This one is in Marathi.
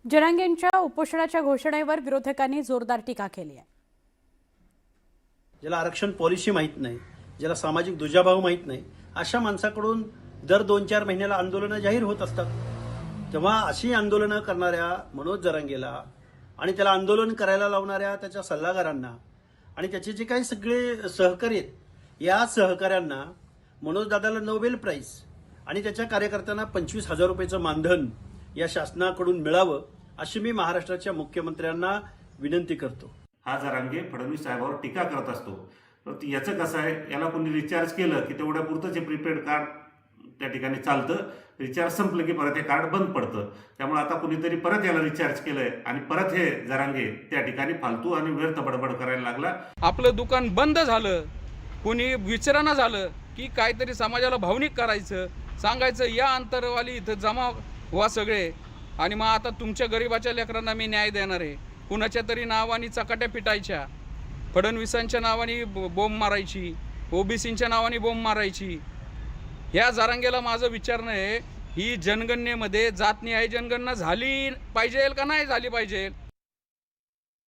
जरांगेंच्या उपोषणाच्या घोषणेवर विरोधकांनी जोरदार टीका केली आहे। ज्याला आरक्षण पॉलिसी माहीत नाही, ज्याला सामाजिक दुजाभाव माहीत नाही, अशा माणसाकडून दर 2-4 महिन्याला आंदोलनं जाहीर होत असतात। तेव्हा अशी आंदोलनं करणाऱ्या मनोज जरांगेला आणि त्याला आंदोलन करायला लावणाऱ्या त्याच्या सल्लागारांना आणि त्याचे जे काही सगळे सहकारी आहेत, या सहकाऱ्यांना मनोज दादाला नोबेल प्राइज आणि त्याच्या कार्यकर्त्यांना 25,000 रुपयाचं मानधन या शासनाकडून मिळावं अशी मी महाराष्ट्राच्या मुख्यमंत्र्यांना विनंती करतो। हा जरांगे फडणवीस साहेबांवर टीका करत असतो, तर याचं कसं आहे, याला कोणी रिचार्ज केलं की तेवढ्या पुरतंच हे प्रीपेड कार्ड त्या ठिकाणी चालतं, रिचार्ज संपलं की परत हे कार्ड बंद पडतं। त्यामुळे आता कुणीतरी परत याला रिचार्ज केलंय आणि परत हे जरांगे त्या ठिकाणी फालतू आणि व्यर्थ बडबड करायला लागला। आपलं दुकान बंद झालं, कोणी विचारणा झालं की काहीतरी समाजाला भावनिक करायचं, सांगायचं या अंतरवाली इथं जमा व्हा सगळे, आणि मग आता तुमच्या गरिबाच्या लेकरांना मी न्याय देणार आहे। कुणाच्या तरी नावाने चकाट्या पिटायच्या, फडणवीसांच्या नावाने बोंब मारायची, ओबीसींच्या नावाने बोंब मारायची। ह्या जरांगेला माझं विचारणं आहे, ही जनगणनेमध्ये जातनिहाय जनगणना झाली पाहिजे का नाही झाली पाहिजे?